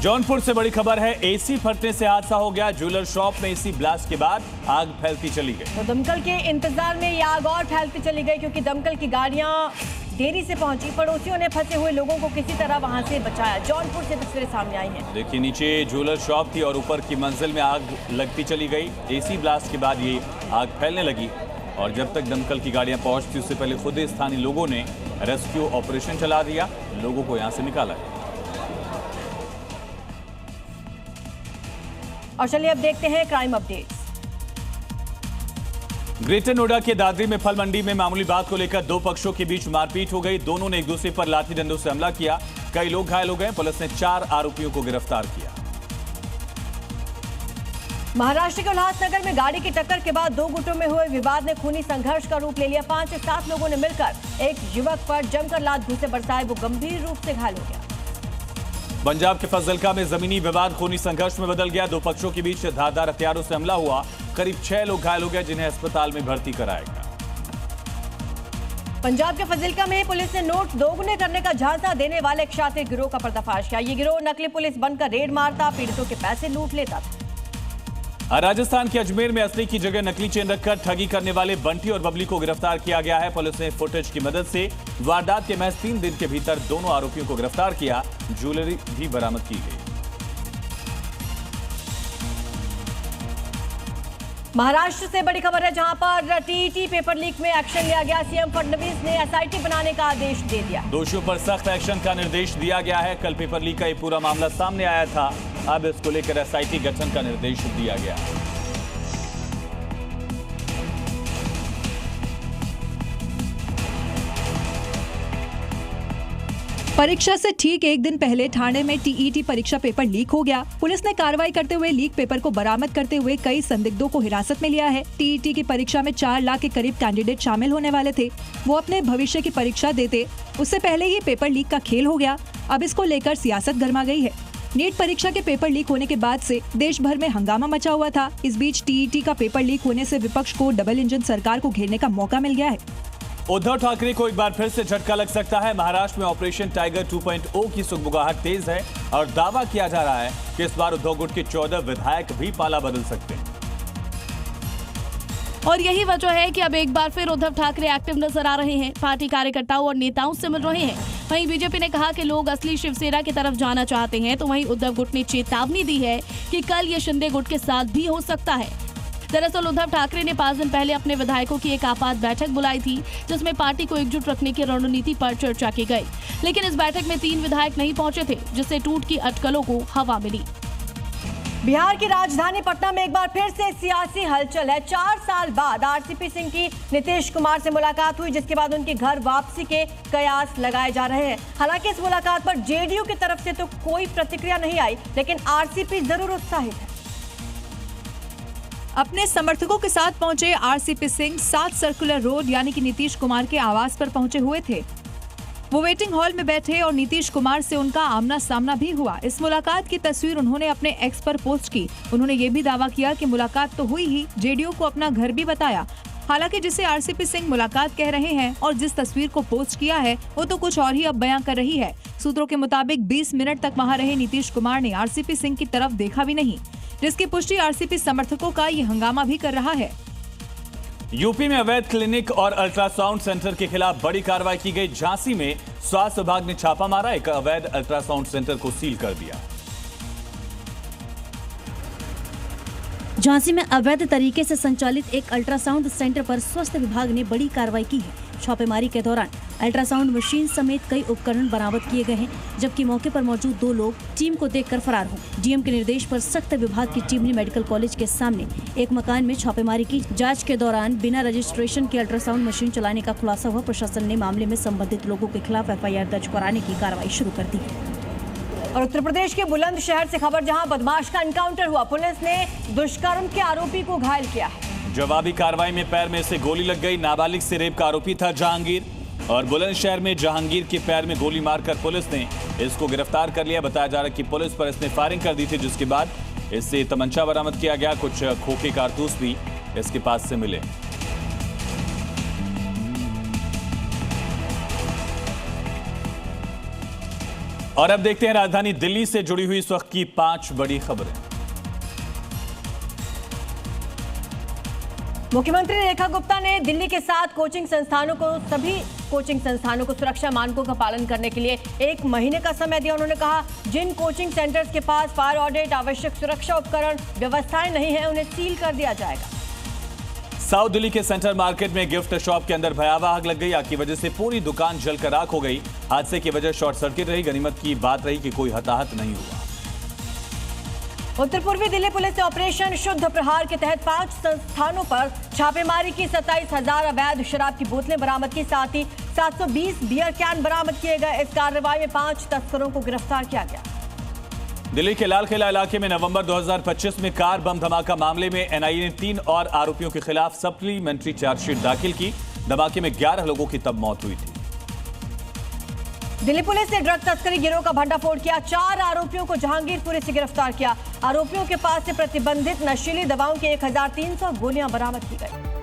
जौनपुर से बड़ी खबर है, एसी फटने से हादसा हो गया। ज्वेलर शॉप में एसी ब्लास्ट के बाद आग फैलती चली गई। तो दमकल के इंतजार में ये आग और फैलती चली गई क्योंकि दमकल की गाड़ियां देरी से पहुंची। पड़ोसियों ने फंसे हुए लोगों को किसी तरह वहां से बचाया। जौनपुर से तस्वीरें सामने आई हैं। देखिए, नीचे ज्वेलर शॉप थी और ऊपर की मंजिल में आग लगती चली गई। एसी ब्लास्ट के बाद ये आग फैलने लगी और जब तक दमकल की गाड़ियां पहुंचती उससे पहले खुद स्थानीय लोगों ने रेस्क्यू ऑपरेशन चला दिया, लोगों को यहां से निकाला। और चलिए अब देखते हैं क्राइम अपडेट्स। ग्रेटर नोएडा के दादरी में फल मंडी में मामूली बात को लेकर दो पक्षों के बीच मारपीट हो गई। दोनों ने एक दूसरे पर लाठी डंडों से हमला किया। कई लोग घायल हो गए। पुलिस ने 4 आरोपियों को गिरफ्तार किया। महाराष्ट्र के उल्लासनगर में गाड़ी की टक्कर के बाद दो गुटों में हुए विवाद ने खूनी संघर्ष का रूप ले लिया। 5 से 7 लोगों ने मिलकर एक युवक पर जमकर लात घूंसे बरसाए। वो गंभीर रूप से घायल हो गया। पंजाब के फजलका में जमीनी विवाद खूनी संघर्ष में बदल गया। दो पक्षों के बीच धारदार हथियारों से हमला हुआ। करीब 6 लोग घायल हो गए, जिन्हें अस्पताल में भर्ती कराया गया। पंजाब के फजिल्का में पुलिस ने नोट दोगुने करने का झांसा देने वाले एक शातिर गिरोह का पर्दाफाश किया। ये गिरोह नकली पुलिस बनकर रेड मारता, पीड़ितों के पैसे लूट लेता था। राजस्थान के अजमेर में असली की जगह नकली चेन रखकर ठगी करने वाले बंटी और बबली को गिरफ्तार किया गया है। पुलिस ने फुटेज की मदद से वारदात के महज 3 दिन के भीतर दोनों आरोपियों को गिरफ्तार किया। ज्वेलरी भी बरामद की गई। महाराष्ट्र से बड़ी खबर है, जहां पर टीईटी पेपर लीक में एक्शन लिया गया। सीएम फडणवीस ने एसआईटी बनाने का आदेश दे दिया। दोषियों पर सख्त एक्शन का निर्देश दिया गया है। कल पेपर लीक का ये पूरा मामला सामने आया था। अब इसको लेकर एसआईटी गठन का निर्देश दिया गया। परीक्षा से ठीक एक दिन पहले ठाणे में टीईटी परीक्षा पेपर लीक हो गया। पुलिस ने कार्रवाई करते हुए लीक पेपर को बरामद करते हुए कई संदिग्धों को हिरासत में लिया है। टीईटी की परीक्षा में 4 लाख के करीब कैंडिडेट शामिल होने वाले थे। वो अपने भविष्य की परीक्षा देते, उससे पहले ही पेपर लीक का खेल हो गया। अब इसको लेकर सियासत गर्मा गई है। नीट परीक्षा के पेपर लीक होने के बाद से देश भर में हंगामा मचा हुआ था। इस बीच टीईटी का पेपर लीक होने से विपक्ष को डबल इंजन सरकार को घेरने का मौका मिल गया है। उद्धव ठाकरे को एक बार फिर से झटका लग सकता है। महाराष्ट्र में ऑपरेशन टाइगर 2.0 की सुगबुगाहट तेज है और दावा किया जा रहा है कि इस बार उद्धव गुट के 14 विधायक भी पाला बदल सकते हैं। और यही वजह है कि अब एक बार फिर उद्धव ठाकरे एक्टिव नजर आ रहे हैं। पार्टी कार्यकर्ताओं और नेताओं से मिल रहे हैं। वहीं बीजेपी ने कहा कि लोग असली शिवसेना की तरफ जाना चाहते हैं, तो वहीं उद्धव गुट ने चेतावनी दी है कि कल ये शिंदे गुट के साथ भी हो सकता है। दरअसल उद्धव ठाकरे ने 5 दिन पहले अपने विधायकों की एक आपात बैठक बुलाई थी, जिसमें पार्टी को एकजुट रखने की रणनीति पर चर्चा की गई। लेकिन इस बैठक में 3 विधायक नहीं पहुंचे थे, जिससे टूट की अटकलों को हवा मिली। बिहार की राजधानी पटना में एक बार फिर से सियासी हलचल है। 4 साल बाद आरसीपी सिंह की नीतीश कुमार से मुलाकात हुई, जिसके बाद उनके घर वापसी के कयास लगाए जा रहे हैं। हालांकि इस मुलाकात पर जेडीयू की तरफ से तो कोई प्रतिक्रिया नहीं आई, लेकिन आरसीपी जरूर उत्साहित है। अपने समर्थकों के साथ पहुंचे आरसीपी सिंह 7 सर्कुलर रोड यानी कि नीतीश कुमार के आवास पर पहुंचे हुए थे। वो वेटिंग हॉल में बैठे और नीतीश कुमार से उनका आमना सामना भी हुआ। इस मुलाकात की तस्वीर उन्होंने अपने एक्स पर पोस्ट की। उन्होंने ये भी दावा किया कि मुलाकात तो हुई ही, जेडीयू को अपना घर भी बताया। हालांकि जिसे आरसीपी सिंह मुलाकात कह रहे हैं और जिस तस्वीर को पोस्ट किया है वो तो कुछ और ही अब बयां कर रही है। सूत्रों के मुताबिक 20 मिनट तक वहां रहे नीतीश कुमार ने आरसीपी सिंह की तरफ देखा भी नहीं, जिसकी पुष्टि आरसीपी समर्थकों का ये हंगामा भी कर रहा है। यूपी में अवैध क्लिनिक और अल्ट्रासाउंड सेंटर के खिलाफ बड़ी कार्रवाई की गई। झांसी में स्वास्थ्य विभाग ने छापा मारा, एक अवैध अल्ट्रासाउंड सेंटर को सील कर दिया। झांसी में अवैध तरीके से संचालित एक अल्ट्रासाउंड सेंटर पर स्वास्थ्य विभाग ने बड़ी कार्रवाई की है। छापेमारी के दौरान अल्ट्रासाउंड मशीन समेत कई उपकरण बरामद किए गए हैं, जबकि मौके पर मौजूद 2 लोग टीम को देखकर फरार हो। डीएम के निर्देश पर सख्त विभाग की टीम ने मेडिकल कॉलेज के सामने एक मकान में छापेमारी की। जांच के दौरान बिना रजिस्ट्रेशन के अल्ट्रासाउंड मशीन चलाने का खुलासा हुआ। प्रशासन ने मामले में संबंधित लोगों के खिलाफ एफआईआर दर्ज कराने की कार्रवाई शुरू कर दी है। और उत्तर प्रदेश के बुलंदशहर से खबर, जहां बदमाश का एनकाउंटर हुआ। पुलिस ने दुष्कर्म के आरोपी को घायल किया है। जवाबी कार्रवाई में पैर में से गोली लग गई। नाबालिग से रेप का आरोपी था जहांगीर और बुलंदशहर में जहांगीर के पैर में गोली मारकर पुलिस ने इसको गिरफ्तार कर लिया। बताया जा रहा है कि पुलिस पर इसने फायरिंग कर दी थी, जिसके बाद इससे तमंचा बरामद किया गया। कुछ खोखे कारतूस भी इसके पास से मिले। और अब देखते हैं राजधानी दिल्ली से जुड़ी हुई इस वक्त की 5 बड़ी खबरें। मुख्यमंत्री रेखा गुप्ता ने दिल्ली के साथ सभी कोचिंग संस्थानों को सुरक्षा मानकों का पालन करने के लिए 1 महीने का समय दिया। उन्होंने कहा, जिन कोचिंग सेंटर्स के पास फायर ऑडिट, आवश्यक सुरक्षा उपकरण, व्यवस्थाएं नहीं है, उन्हें सील कर दिया जाएगा। साउथ दिल्ली के सेंट्रल मार्केट में गिफ्ट शॉप के अंदर भयावह आग लग गई। आग की वजह से पूरी दुकान जलकर राख हो गई। हादसे की वजह शॉर्ट सर्किट रही। गनीमत की बात रही कि कोई हताहत नहीं हुआ। उत्तर पूर्वी दिल्ली पुलिस ने ऑपरेशन शुद्ध प्रहार के तहत 5 संस्थानों पर छापेमारी की। 27,000 अवैध शराब की बोतलें बरामद की, साथ ही 720 बियर कैन बरामद किए गए। इस कार्रवाई में 5 तस्करों को गिरफ्तार किया गया। दिल्ली के लाल किला इलाके में नवंबर 2025 में कार बम धमाका मामले में एनआईए ने 3 और आरोपियों के खिलाफ सप्लीमेंट्री चार्जशीट दाखिल की। धमाके में 11 लोगों की तब मौत हुई थी। दिल्ली पुलिस ने ड्रग तस्करी गिरोह का भंडाफोड़ किया। 4 आरोपियों को जहांगीरपुरी से गिरफ्तार किया। आरोपियों के पास से प्रतिबंधित नशीली दवाओं की 1300 गोलियां बरामद की गई।